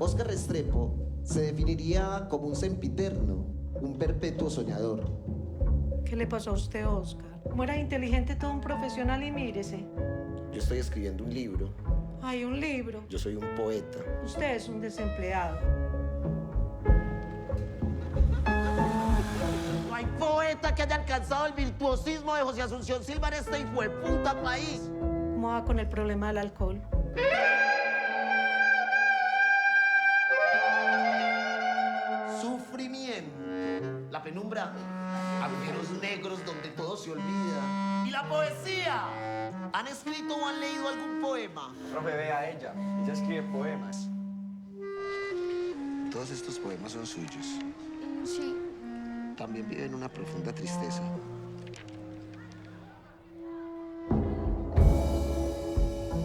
Óscar Restrepo se definiría como un sempiterno, un perpetuo soñador. ¿Qué le pasó a usted, Óscar? Como era inteligente, todo un profesional y mírese. Yo estoy escribiendo un libro. Hay un libro. Yo soy un poeta. Usted es un desempleado. No hay poeta que haya alcanzado el virtuosismo de José Asunción Silva en este hijueputa país. ¿Cómo va con el problema del alcohol? Sufrimiento, la penumbra, agujeros negros donde todo se olvida. ¿Y la poesía? ¿Han escrito o han leído algún poema? Profe, vea a ella. Ella escribe poemas. Todos estos poemas son suyos. Sí. También viven una profunda tristeza.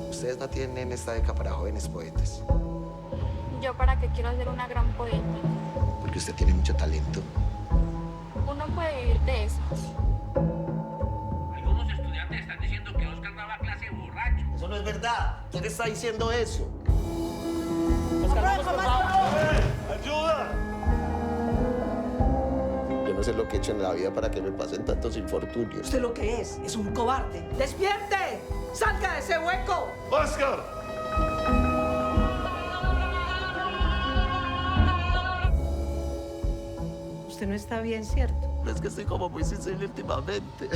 Ustedes no tienen esta beca para jóvenes poetas, ¿Yo para qué quiero ser una gran poeta? porque usted tiene mucho talento. Uno puede vivir de eso. Algunos estudiantes están diciendo que Óscar daba clase borracho. Eso no es verdad. ¿Quién está diciendo eso? Yo no sé lo que he hecho en la vida para que me pasen tantos infortunios. ¿Usted lo que es un cobarde? ¡Despierte! ¡Salga de ese hueco! ¡Óscar! Usted no está bien, ¿cierto? Es que estoy como muy sensible últimamente.